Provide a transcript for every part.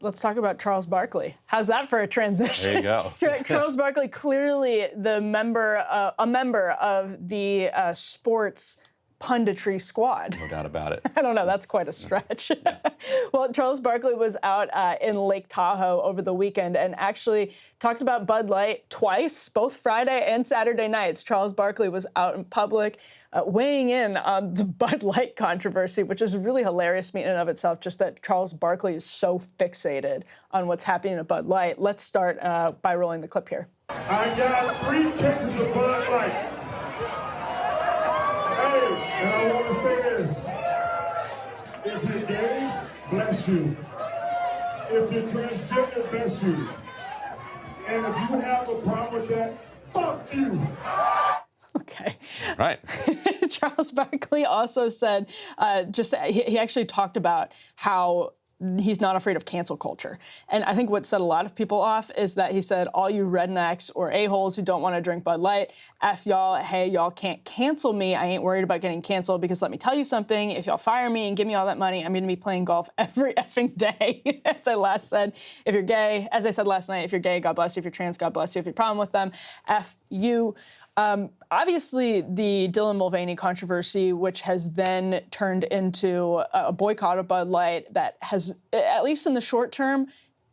Let's talk about Charles Barkley. How's that for a transition? There you go. Charles Barkley, clearly a member of the sports punditry squad. No doubt about it. I don't know, that's quite a stretch. Yeah. Well, Charles Barkley was out in Lake Tahoe over the weekend and actually talked about Bud Light twice, both Friday and Saturday nights. Charles Barkley was out in public weighing in on the Bud Light controversy, which is really hilarious in and of itself, just that Charles Barkley is so fixated on what's happening at Bud Light. Let's start by rolling the clip here. I got 3 cases of Bud Light. And I want to say this, if you're gay, bless you. If you're transgender, bless you. And if you have a problem with that, fuck you. Okay. Right. Charles Barkley also said, he actually talked about how he's not afraid of cancel culture. And I think what set a lot of people off is that he said, all you rednecks or a-holes who don't want to drink Bud Light, F y'all, hey, y'all can't cancel me. I ain't worried about getting canceled because let me tell you something, if y'all fire me and give me all that money, I'm going to be playing golf every effing day. As I last said, if you're gay, as I said last night, if you're gay, God bless you. If you're trans, God bless you. If you have a problem with them, F you. Obviously, the Dylan Mulvaney controversy, which has then turned into a boycott of Bud Light that has, at least in the short term,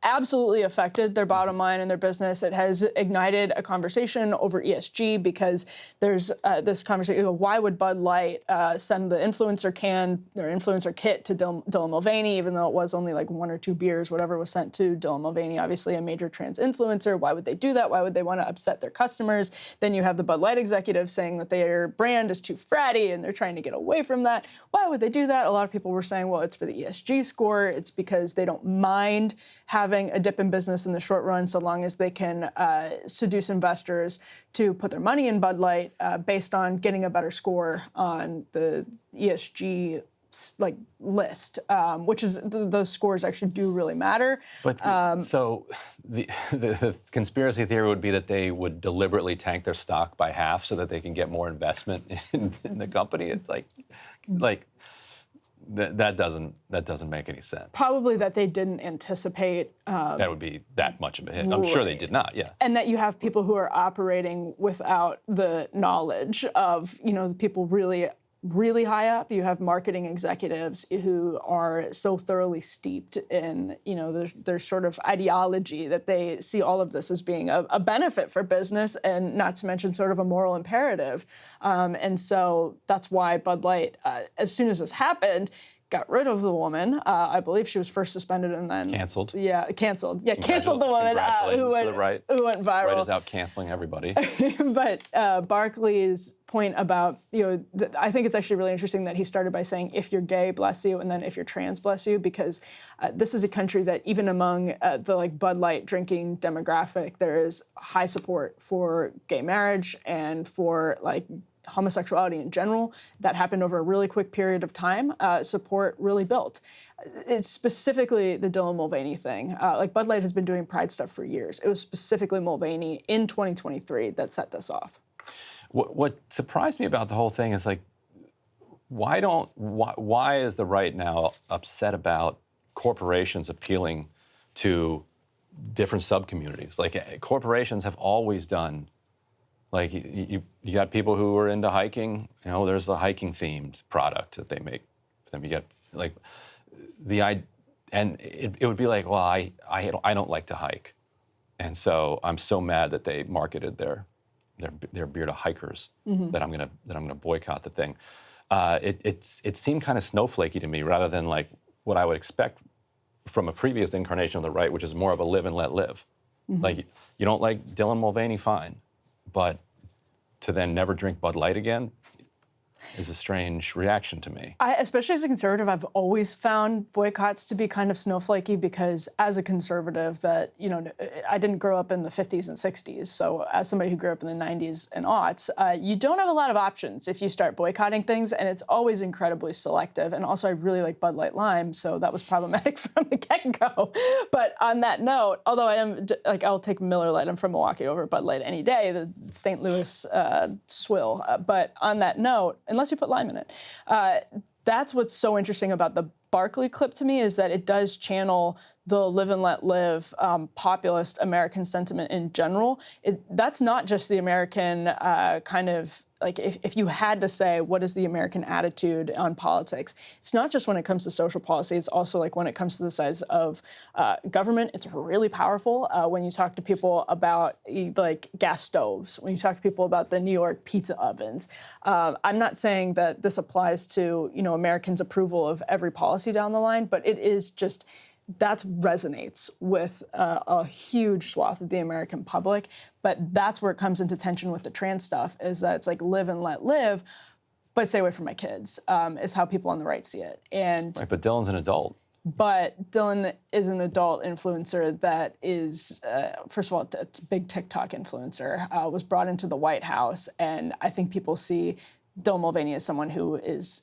absolutely affected their bottom line and their business. It has ignited a conversation over ESG because there's this conversation, why would Bud Light send the influencer can or influencer kit to Dylan Mulvaney, even though it was only like 1 or 2 beers, whatever was sent to Dylan Mulvaney, obviously a major trans influencer. Why would they do that? Why would they want to upset their customers? Then you have the Bud Light executive saying that their brand is too fratty and they're trying to get away from that. Why would they do that? A lot of people were saying, well, it's for the ESG score. It's because they don't mind having a dip in business in the short run so long as they can seduce investors to put their money in Bud Light based on getting a better score on the ESG list, which is those scores actually do really matter. But so the conspiracy theory would be that they would deliberately tank their stock by half so that they can get more investment in the company. It's like that doesn't make any sense. Probably that they didn't anticipate that would be that much of a hit. I'm sure they did not. Yeah. And that you have people who are operating without the knowledge of the people really high up. You have marketing executives who are so thoroughly steeped in, their sort of ideology that they see all of this as being a benefit for business and not to mention sort of a moral imperative. And so that's why Bud Light, as soon as this happened, got rid of the woman. I believe she was first suspended and then canceled. Yeah, canceled. Yeah, canceled the woman who went viral. Right is out canceling everybody. But Barkley's point about, I think it's actually really interesting that he started by saying, if you're gay, bless you, and then if you're trans, bless you, because this is a country that even among the Bud Light drinking demographic, there is high support for gay marriage and for homosexuality in general. That happened over a really quick period of time. Support really built. It's specifically the Dylan Mulvaney thing. Bud Light has been doing Pride stuff for years. It was specifically Mulvaney in 2023 that set this off. What surprised me about the whole thing is why is the right now upset about corporations appealing to different subcommunities? Corporations have always done. You got people who are into hiking. There's the hiking themed product that they make. Then you get it would be well, I don't like to hike, and so I'm so mad that they marketed their beer to hikers that I'm gonna boycott the thing. It seemed kind of snowflakey to me rather than what I would expect from a previous incarnation of the right, which is more of a live and let live. You don't like Dylan Mulvaney, fine. But to then never drink Bud Light again is a strange reaction to me. Especially as a conservative, I've always found boycotts to be kind of snowflakey because as a conservative that, I didn't grow up in the 50s and 60s. So as somebody who grew up in the 90s and aughts, you don't have a lot of options if you start boycotting things, and it's always incredibly selective. And also I really like Bud Light Lime, so that was problematic from the get-go. But on that note, although I am, I'll take Miller Lite, I'm from Milwaukee, over Bud Light any day, the St. Louis swill. But on that note, unless you put lime in it. That's what's so interesting about the Barkley clip to me is that it does channel the live and let live populist American sentiment in general. That's not just the American kind of, like, if you had to say what is the American attitude on politics, it's not just when it comes to social policy, it's also like when it comes to the size of government, it's really powerful. When you talk to people about like gas stoves, when you talk to people about the New York pizza ovens. I'm not saying that this applies to, you know, Americans' approval of every policy down the line, but it is just, that resonates with a huge swath of the American public. But that's where it comes into tension with the trans stuff, is that it's like live and let live, but stay away from my kids, is how people on the right see it. And right, but Dylan's an adult. But Dylan is an adult influencer that is, first of all, it's a big TikTok influencer, was brought into the White House. And I think people see Dylan Mulvaney as someone who is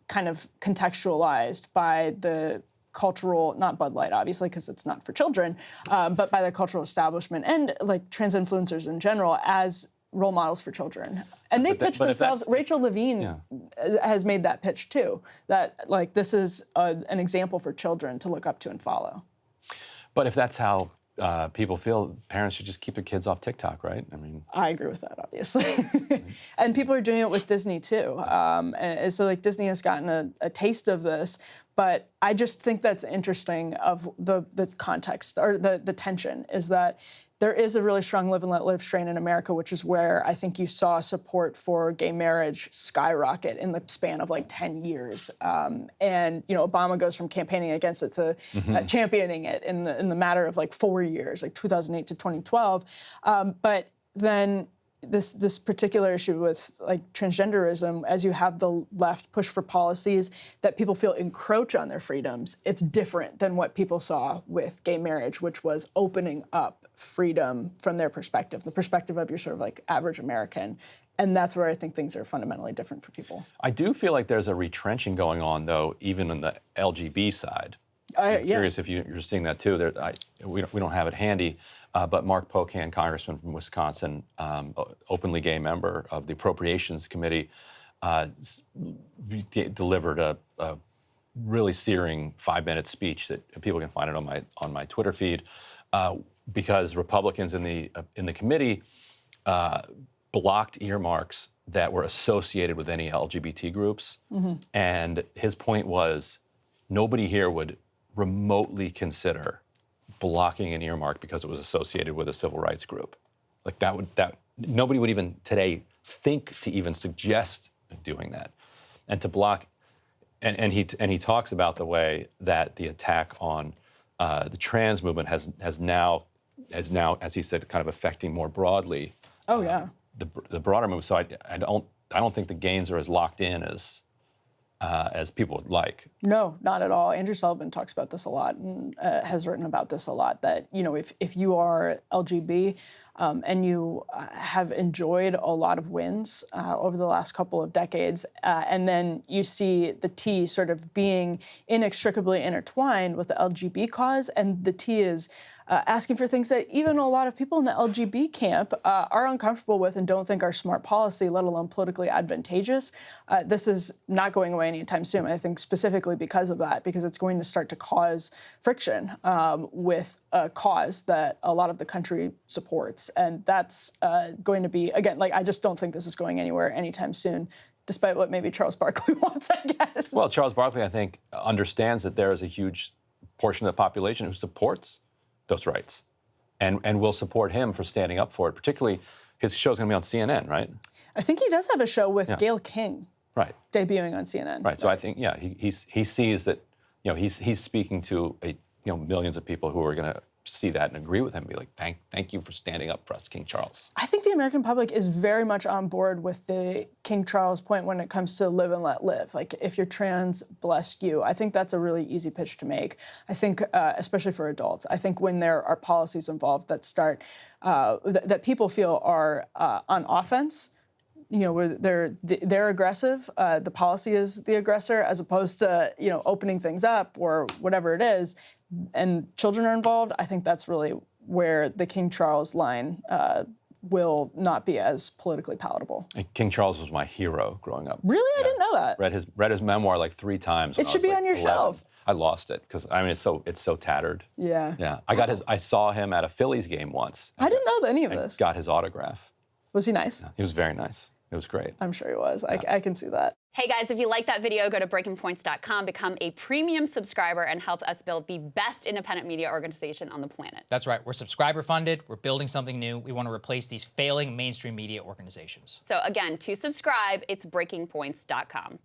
kind of contextualized by the cultural, not Bud Light, obviously, because it's not for children, but by the cultural establishment and like trans influencers in general as role models for children. And they pitch themselves. Rachel Levine has made that pitch too, that like this is an example for children to look up to and follow. But if that's how people feel, parents should just keep their kids off TikTok, right? I mean, I agree with that, obviously. And people are doing it with Disney too. And so like Disney has gotten a taste of this, but I just think that's interesting of the context or the tension is that there is a really strong live and let live strain in America, which is where I think you saw support for gay marriage skyrocket in the span of like 10 years. And, you know, Obama goes from campaigning against it to championing it in the matter of like 4 years, like 2008 to 2012. But then this particular issue with like transgenderism, as you have the left push for policies that people feel encroach on their freedoms, it's different than what people saw with gay marriage, which was opening up freedom from their perspective, the perspective of your sort of like average American. And that's where I think things are fundamentally different for people. I do feel like there's a retrenching going on, though, even on the LGBT side. I'm curious if you're seeing that too. We don't have it handy. But Mark Pocan, congressman from Wisconsin, openly gay member of the Appropriations Committee, delivered a really searing 5-minute speech that people can find it on my Twitter feed, because Republicans in the committee blocked earmarks that were associated with any LGBT groups, and his point was nobody here would remotely consider blocking an earmark because it was associated with a civil rights group. Like that nobody would even today think to even suggest doing that. And to block, and he talks about the way that the attack on the trans movement has now, as he said, kind of affecting more broadly. The broader movement. So I don't think the gains are as locked in as people would like. No, not at all. Andrew Sullivan talks about this a lot and has written about this a lot, that, you know, if you are LGB and you have enjoyed a lot of wins over the last couple of decades, and then you see the T sort of being inextricably intertwined with the LGB cause, and the T is asking for things that even a lot of people in the LGB camp are uncomfortable with and don't think are smart policy, let alone politically advantageous. This is not going away anytime soon. I think specifically because of that, because it's going to start to cause friction with a cause that a lot of the country supports. And that's going to be, again, like, I just don't think this is going anywhere anytime soon, despite what maybe Charles Barkley wants, I guess. Well, Charles Barkley, I think, understands that there is a huge portion of the population who supports those rights and will support him for standing up for it. Particularly, his show's going to be on CNN, right? I think he does have a show with Gayle King, right, debuting on CNN. Right. So I think, he sees that, you know, he's speaking to millions of people who are going to see that and agree with him, be like, thank you for standing up for us, King Charles. I think the American public is very much on board with the King Charles point when it comes to live and let live. Like, if you're trans, bless you. I think that's a really easy pitch to make. I think, especially for adults, I think when there are policies involved that start, that people feel are on offense, you know, where they're aggressive, the policy is the aggressor, as opposed to, you know, opening things up or whatever it is, and children are involved, I think that's really where the King Charles line will not be as politically palatable. And King Charles was my hero growing up. Really? I didn't know that. Read his memoir like 3 times. It should be on your shelf. I lost it because I mean it's so tattered. Yeah. Yeah. I saw him at a Phillies game once. I didn't know any of this. Got his autograph. Was he nice? He was very nice. It was great. I'm sure he was. I can see that. Hey guys, if you like that video, go to breakingpoints.com, become a premium subscriber, and help us build the best independent media organization on the planet. That's right. We're subscriber funded. We're building something new. We want to replace these failing mainstream media organizations. So again, to subscribe, it's breakingpoints.com.